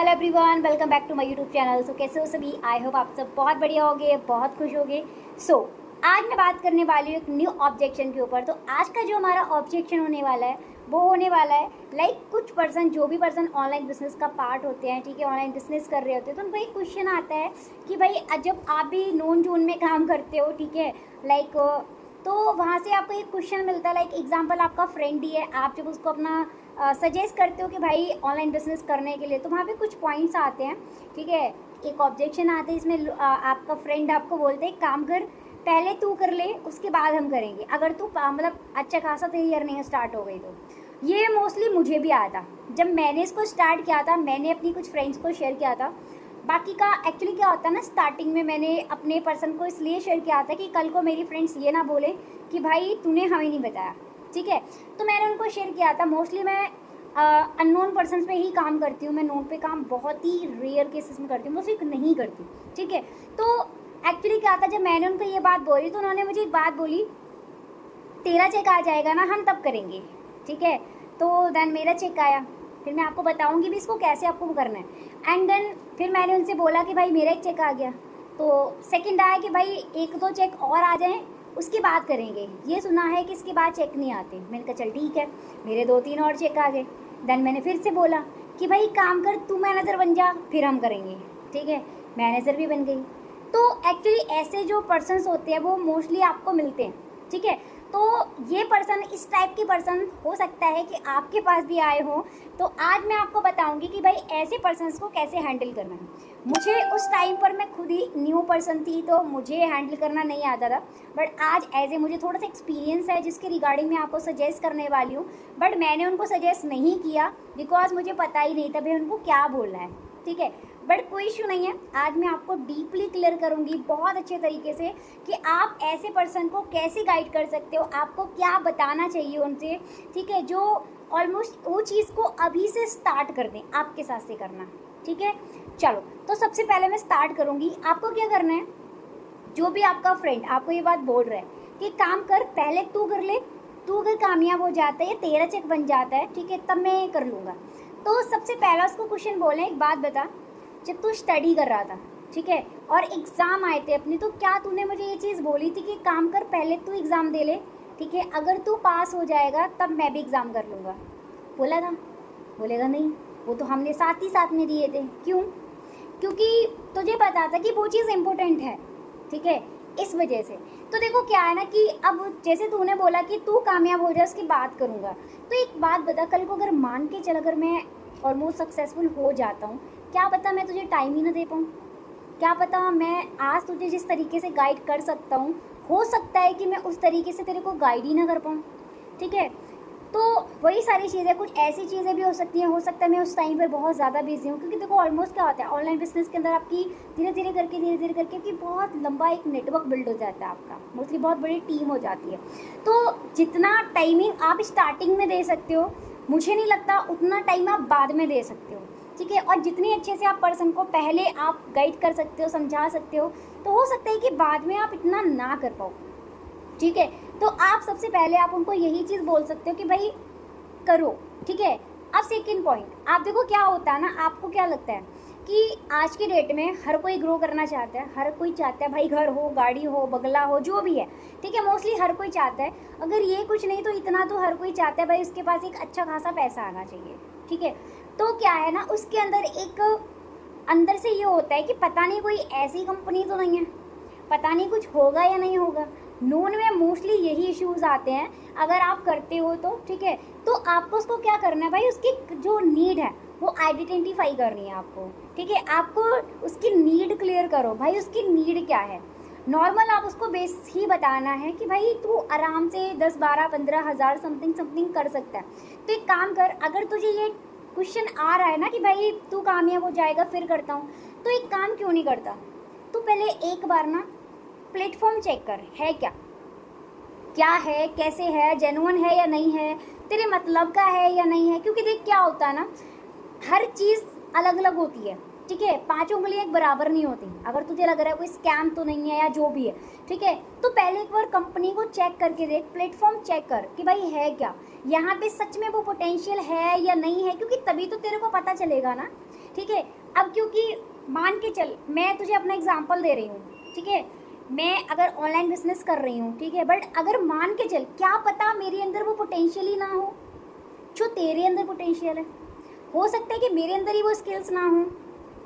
Hello everyone, welcome back to my YouTube channel. So कैसे हो सभी? आई होप आप सब बहुत बढ़िया होगे, बहुत खुश होगे। सो आज मैं बात करने वाली हूँ एक न्यू ऑब्जेक्शन के ऊपर। तो आज का जो हमारा ऑब्जेक्शन होने वाला है वो होने वाला है कुछ पर्सन, जो भी पर्सन ऑनलाइन बिजनेस का पार्ट होते हैं, ठीक है, ऑनलाइन बिजनेस कर रहे होते हैं, तो उनको एक क्वेश्चन आता है कि भाई जब आप भी नोन जून में काम करते हो, ठीक है, तो वहाँ से आपको एक क्वेश्चन मिलता है। एग्जांपल आपका फ्रेंड ही है, आप जब उसको अपना सजेस्ट करते हो कि भाई ऑनलाइन बिजनेस करने के लिए, तो वहाँ पे कुछ पॉइंट्स आते हैं, ठीक है, एक ऑब्जेक्शन आते हैं। इसमें आपका फ्रेंड आपको बोलते हैं काम कर, पहले तू कर ले, उसके बाद हम करेंगे, अगर तू मतलब अच्छा खासा तेरी अर्निंग स्टार्ट हो गई तो। ये मोस्टली मुझे भी आया था जब मैंने इसको स्टार्ट किया था, मैंने अपनी कुछ फ्रेंड्स को शेयर किया था। बाकी का एक्चुअली क्या होता है ना, स्टार्टिंग में मैंने अपने पर्सन को इसलिए शेयर किया था कि कल को मेरी फ्रेंड्स ये ना बोले कि भाई तूने हमें नहीं बताया, ठीक है। तो मैंने उनको शेयर किया था। मोस्टली मैं अननोन पर्सन पे ही काम करती हूँ, मैं नोन पे काम बहुत ही रेयर केसेस में करती हूँ, मोस्टली नहीं करती, ठीक है। तो एक्चुअली क्या था, जब मैंने उनको ये बात बोली तो उन्होंने मुझे एक बात बोली, तेरा चेक आ जाएगा ना, हम तब करेंगे, ठीक है। तो देन मेरा चेक आया, फिर मैं आपको बताऊंगी भी इसको कैसे आपको करना है। एंड देन फिर मैंने उनसे बोला कि भाई मेरा एक चेक आ गया, तो सेकंड आया कि भाई एक दो चेक और आ जाएं उसकी बात करेंगे। ये सुना है कि इसके बाद चेक नहीं आते। मैंने कहा चल ठीक है, मेरे 2-3 और चेक आ गए। देन मैंने फिर से बोला कि भाई काम कर, तू मैनेजर बन जा, फिर हम करेंगे, ठीक है। मैनेजर भी बन गई। तो एक्चुअली ऐसे जो पर्सन्स होते हैं वो मोस्टली आपको मिलते हैं, ठीक है। तो ये पर्सन, इस टाइप के पर्सन हो सकता है कि आपके पास भी आए हो। तो आज मैं आपको बताऊंगी कि भाई ऐसे पर्सन्स को कैसे हैंडल करना है। मुझे उस टाइम पर, मैं खुद ही न्यू पर्सन थी तो मुझे हैंडल करना नहीं आता था, बट आज एज ए मुझे थोड़ा सा एक्सपीरियंस है जिसके रिगार्डिंग मैं आपको सजेस्ट करने वाली हूँ। बट मैंने उनको सजेस्ट नहीं किया बिकॉज मुझे पता ही नहीं था भाई उनको क्या बोलना है, ठीक है। बट कोई इशू नहीं है, आज मैं आपको डीपली क्लियर करूंगी बहुत अच्छे तरीके से कि आप ऐसे पर्सन को कैसे गाइड कर सकते हो, आपको क्या बताना चाहिए उनसे, ठीक है, जो ऑलमोस्ट वो चीज़ को अभी से स्टार्ट कर दें आपके साथ से करना, ठीक है। चलो, तो सबसे पहले मैं स्टार्ट करूंगी। आपको क्या करना है, जो भी आपका फ्रेंड आपको ये बात बोल रहा है कि काम कर, पहले तू कर ले, तू अगर कामयाब हो जाता है या तेरा चेक बन जाता है, ठीक है, तब मैं कर लूँगा। तो सबसे पहला उसको क्वेश्चन बोले, एक बात बता, जब तू स्टडी कर रहा था, ठीक है, और एग्ज़ाम आए थे अपने, तो क्या तूने मुझे ये चीज़ बोली थी कि काम कर, पहले तू एग्ज़ाम दे ले, ठीक है, अगर तू पास हो जाएगा तब मैं भी एग्ज़ाम कर लूँगा? बोला था? बोलेगा नहीं, वो तो हमने साथ ही साथ में दिए थे। क्यों? क्योंकि तुझे पता था कि वो चीज़ इम्पोर्टेंट है, ठीक है, इस वजह से। तो देखो क्या है ना कि अब जैसे तूने बोला कि तू कामयाब हो जाए उसकी बात करूँगा, तो एक बात बता, कल को अगर मान के चल, अगर मैं ऑलमोस्ट सक्सेसफुल हो जाता हूँ, क्या पता मैं तुझे टाइम ही ना दे पाऊँ, क्या पता मैं आज तुझे जिस तरीके से गाइड कर सकता हूँ, हो सकता है कि मैं उस तरीके से तेरे को गाइड ही ना कर पाऊँ, ठीक है। तो वही सारी चीज़ें, कुछ ऐसी चीज़ें भी हो सकती हैं, हो सकता है मैं उस टाइम पर बहुत ज़्यादा बिजी हूँ, क्योंकि देखो ऑलमोस्ट क्या होता है ऑनलाइन बिजनेस के अंदर, आपकी धीरे धीरे करके आपकी बहुत लंबा एक नेटवर्क बिल्ड हो जाता है, आपका मोस्टली बहुत बड़ी टीम हो जाती है। तो जितना टाइमिंग आप स्टार्टिंग में दे सकते हो, मुझे नहीं लगता उतना टाइम आप बाद में दे सकते हो, ठीक है। और जितनी अच्छे से आप पर्सन को पहले आप गाइड कर सकते हो, समझा सकते हो, तो हो सकता है कि बाद में आप इतना ना कर पाओ, ठीक है। तो आप सबसे पहले आप उनको यही चीज़ बोल सकते हो कि भाई करो, ठीक है। अब सेकंड पॉइंट, आप देखो क्या होता है ना, आपको क्या लगता है कि आज की डेट में हर कोई ग्रो करना चाहता है, हर कोई चाहता है भाई घर हो, गाड़ी हो, बंगला हो, जो भी है, ठीक है, मोस्टली हर कोई चाहता है। अगर ये कुछ नहीं तो इतना तो हर कोई चाहता है भाई उसके पास एक अच्छा खासा पैसा आना चाहिए, ठीक है। तो क्या है ना, उसके अंदर एक अंदर से ये होता है कि पता नहीं कोई ऐसी कंपनी तो नहीं है, पता नहीं कुछ होगा या नहीं होगा। नोन में मोस्टली यही इश्यूज आते हैं अगर आप करते हो तो, ठीक है। तो आपको उसको क्या करना है भाई, उसकी जो नीड है वो आइडेंटिफाई करनी है आपको, ठीक है। आपको उसकी नीड क्लियर करो, भाई उसकी नीड क्या है। नॉर्मल आप उसको बेस ही बताना है कि भाई तू आराम से 10-12-15 हज़ार समथिंग कर सकता है। तो एक काम कर, अगर तुझे ये क्वेश्चन आ रहा है ना कि भाई तू कामयाब हो जाएगा फिर करता हूँ, तो एक काम क्यों नहीं करता, तू पहले एक बार ना प्लेटफॉर्म चेक कर, है क्या है, कैसे है, जेन्युइन है या नहीं है, तेरे मतलब का है या नहीं है। क्योंकि देख क्या होता है ना, हर चीज़ अलग अलग होती है, ठीक है, 5 उंगलियां एक बराबर नहीं होती। अगर तुझे लग रहा है कोई स्कैम तो नहीं है या जो भी है, ठीक है, तो पहले एक बार कंपनी को चेक करके देख, प्लेटफॉर्म चेक कर कि भाई है क्या, यहाँ पे सच में वो पोटेंशियल है या नहीं है, क्योंकि तभी तो तेरे को पता चलेगा ना, ठीक है। अब क्योंकि मान के चल, मैं तुझे अपना एग्जांपल दे रही हूँ, ठीक है, मैं अगर ऑनलाइन बिजनेस कर रही हूँ, ठीक है, बट अगर मान के चल, क्या पता मेरे अंदर वो पोटेंशियल ही ना हो जो तेरे अंदर पोटेंशियल है। हो सकता है कि मेरे अंदर ही वो स्किल्स ना हो,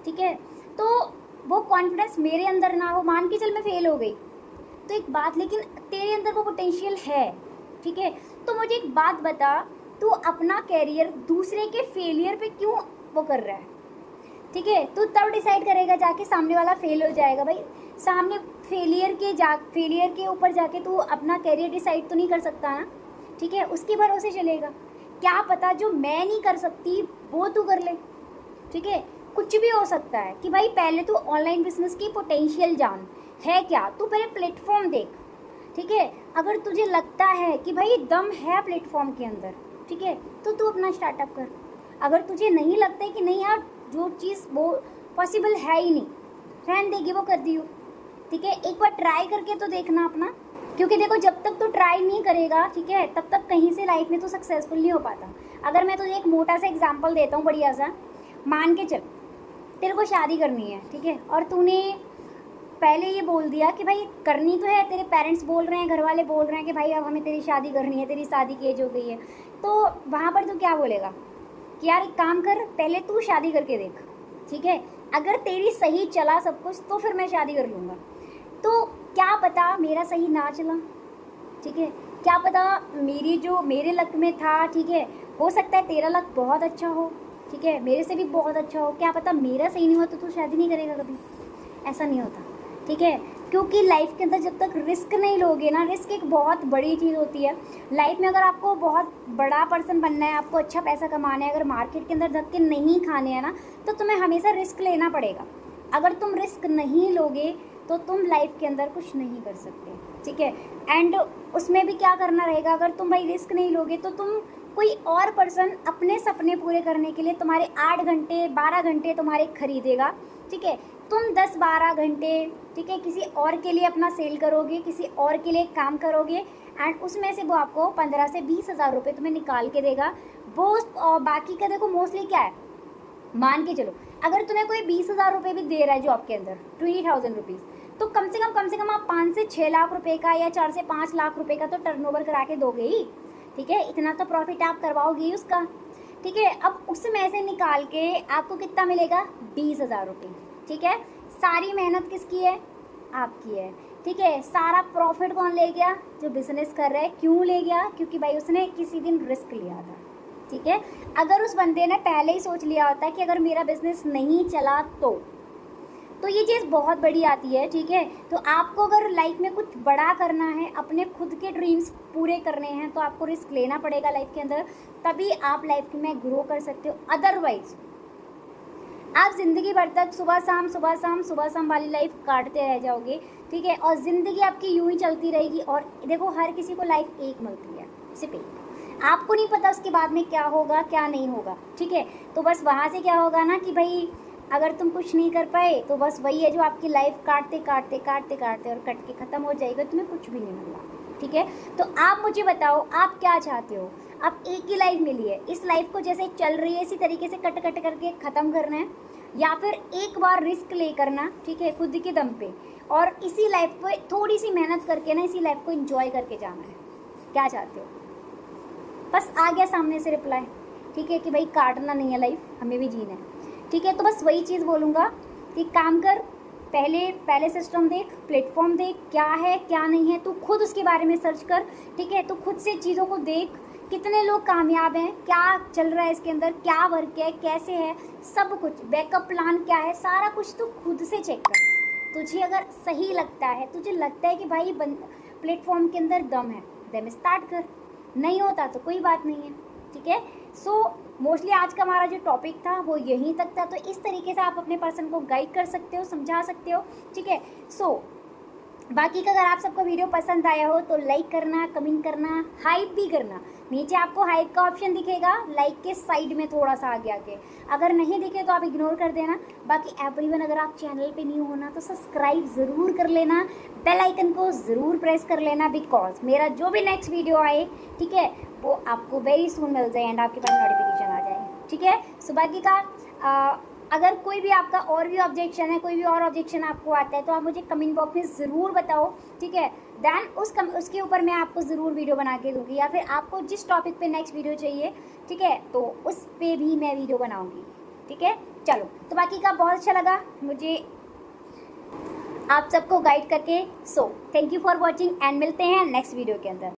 ठीक है, तो वो कॉन्फिडेंस मेरे अंदर ना हो, मान के चल मैं फेल हो गई तो एक बात, लेकिन तेरे अंदर वो पोटेंशियल है, ठीक है। तो मुझे एक बात बता, तू अपना कैरियर दूसरे के फेलियर पे क्यों वो कर रहा है, ठीक है। तू तब डिसाइड करेगा जाके सामने वाला फेल हो जाएगा। भाई सामने फेलियर के ऊपर जाके तू अपना कैरियर डिसाइड तो नहीं कर सकता ना, ठीक है, उसके भरोसे चलेगा। क्या पता जो मैं नहीं कर सकती वो तू कर ले, ठीक है। कुछ भी हो सकता है कि भाई पहले तू ऑनलाइन बिजनेस की पोटेंशियल जान है क्या, तू पहले प्लेटफॉर्म देख, ठीक है। अगर तुझे लगता है कि भाई दम है प्लेटफॉर्म के अंदर, ठीक है, तो तू अपना स्टार्टअप कर। अगर तुझे नहीं लगता है कि नहीं यार जो चीज़ वो पॉसिबल है ही नहीं, रहने देगी वो कर दियो, ठीक है, एक बार ट्राई करके तो देखना अपना, क्योंकि देखो जब तक तू ट्राई नहीं करेगा, ठीक है, तब तक कहीं से लाइफ में तो सक्सेसफुल नहीं हो पाता। अगर मैं तुझे एक मोटा सा एग्जांपल देता हूँ बढ़िया सा, मान के चल तेरे को शादी करनी है, ठीक है, और तूने पहले ये बोल दिया कि भाई करनी तो है, तेरे पेरेंट्स बोल रहे हैं, घर वाले बोल रहे हैं कि भाई अब हमें तेरी शादी करनी है, तेरी शादी की एज हो गई है, तो वहाँ पर तू क्या बोलेगा कि यार एक काम कर, पहले तू शादी करके देख, ठीक है, अगर तेरी सही चला सब कुछ तो फिर मैं शादी कर लूँगा। तो क्या पता मेरा सही ना चला, ठीक है, क्या पता मेरे लक में था, ठीक है, हो सकता है तेरा लक बहुत अच्छा हो, ठीक है, मेरे से भी बहुत अच्छा हो, क्या पता मेरा सही नहीं हुआ तो तू शादी नहीं करेगा कभी, ऐसा नहीं होता, ठीक है। क्योंकि लाइफ के अंदर जब तक रिस्क नहीं लोगे ना, रिस्क एक बहुत बड़ी चीज़ होती है लाइफ में। अगर आपको बहुत बड़ा पर्सन बनना है, आपको अच्छा पैसा कमाना है, अगर मार्केट के अंदर धक्के नहीं खाने हैं ना, तो तुम्हें हमेशा रिस्क लेना पड़ेगा। अगर तुम रिस्क नहीं लोगे तो तुम लाइफ के अंदर कुछ नहीं कर सकते, ठीक है। एंड उसमें भी क्या करना रहेगा, अगर तुम भाई रिस्क नहीं लोगे तो तुम कोई और पर्सन अपने सपने पूरे करने के लिए तुम्हारे 8 घंटे 12 घंटे तुम्हारे खरीदेगा, ठीक है, तुम 10-12 घंटे, ठीक है, किसी और के लिए अपना सेल करोगे, किसी और के लिए काम करोगे, एंड उसमें से वो आपको 15 से 20 हज़ार रुपये तुम्हें निकाल के देगा। वो बाकी का देखो मोस्टली क्या है, मान के चलो अगर तुम्हें कोई 20,000 रुपये भी दे रहा है जॉब के अंदर, 20,000 रुपीज़, तो कम से कम आप 5 से 6 लाख रुपए का या 4 से 5 लाख रुपए का तो टर्नओवर करा के दोगे ही, ठीक है, इतना तो प्रॉफिट आप करवाओगे ही उसका, ठीक है। अब उसमें से निकाल के आपको कितना मिलेगा, 20,000 रुपये, ठीक है। सारी मेहनत किसकी है, आपकी है, ठीक है। सारा प्रॉफिट कौन ले गया, जो बिजनेस कर रहा है। क्यों ले गया, क्योंकि भाई उसने किसी दिन रिस्क लिया था, ठीक है। अगर उस बंदे ने पहले ही सोच लिया होता कि अगर मेरा बिजनेस नहीं चला तो ये चीज़ बहुत बड़ी आती है, ठीक है। तो आपको अगर लाइफ में कुछ बड़ा करना है, अपने खुद के ड्रीम्स पूरे करने हैं, तो आपको रिस्क लेना पड़ेगा लाइफ के अंदर, तभी आप लाइफ में ग्रो कर सकते हो। अदरवाइज आप ज़िंदगी भर तक सुबह शाम वाली लाइफ काटते रह जाओगे, ठीक है, और ज़िंदगी आपकी यूं ही चलती रहेगी। और देखो हर किसी को लाइफ एक मिलती है, सिर्फ एक, आपको नहीं पता उसके बाद में क्या होगा क्या नहीं होगा, ठीक है। तो बस वहाँ से क्या होगा ना कि भाई अगर तुम कुछ नहीं कर पाए तो बस वही है जो आपकी लाइफ काटते और कट के ख़त्म हो जाएगा, तुम्हें कुछ भी नहीं मिला, ठीक है। तो आप मुझे बताओ आप क्या चाहते हो, आप एक ही लाइफ मिली है, इस लाइफ को जैसे चल रही है इसी तरीके से कट करके ख़त्म करना है, या फिर एक बार रिस्क ले करना, ठीक है, खुद के दम पे, और इसी लाइफ पे थोड़ी सी मेहनत करके ना इसी लाइफ को एंजॉय करके जाना है। क्या चाहते हो, बस आ गया सामने से रिप्लाई, ठीक है, कि भाई काटना नहीं है लाइफ, हमें भी जीना है, ठीक है। तो बस वही चीज़ बोलूँगा कि काम कर, पहले सिस्टम देख, प्लेटफॉर्म देख, क्या है क्या नहीं है, तू खुद उसके बारे में सर्च कर, ठीक है। तू खुद से चीज़ों को देख, कितने लोग कामयाब हैं, क्या चल रहा है इसके अंदर, क्या वर्क है, कैसे है, सब कुछ बैकअप प्लान क्या है, सारा कुछ तू खुद से चेक कर। तुझे अगर सही लगता है, तुझे लगता है कि भाई प्लेटफॉर्म के अंदर दम है, देन स्टार्ट कर, नहीं होता तो कोई बात नहीं है, ठीक है। सो मोस्टली आज का हमारा जो टॉपिक था वो यहीं तक था। तो इस तरीके से आप अपने पर्सन को गाइड कर सकते हो, समझा सकते हो, ठीक है। सो बाकी का अगर आप सबको वीडियो पसंद आया हो तो लाइक करना, कमेंट करना, हाइप भी करना। नीचे आपको हाइप का ऑप्शन दिखेगा लाइक के साइड में थोड़ा सा आगे, अगर नहीं दिखे तो आप इग्नोर कर देना। बाकी एवरीवन अगर आप चैनल पे न्यू होना तो सब्सक्राइब ज़रूर कर लेना, बेल आइकन को ज़रूर प्रेस कर लेना, बिकॉज मेरा जो भी नेक्स्ट वीडियो आए, ठीक है, वो आपको वेरी सून मिल जाए एंड आपके पास नोटिफिकेशन आ जाए, ठीक है। सो बाकी का अगर कोई भी आपका और भी ऑब्जेक्शन है, कोई भी और ऑब्जेक्शन आपको आता है, तो आप मुझे कमेंट बॉक्स में ज़रूर बताओ, ठीक है। देन उसके ऊपर मैं आपको ज़रूर वीडियो बना के दूँगी, या फिर आपको जिस टॉपिक पे नेक्स्ट वीडियो चाहिए, ठीक है, तो उस पे भी मैं वीडियो बनाऊँगी, ठीक है। चलो, तो बाकी का बहुत अच्छा लगा मुझे आप सबको गाइड करके। So thank you for watching and मिलते हैं नेक्स्ट वीडियो के अंदर।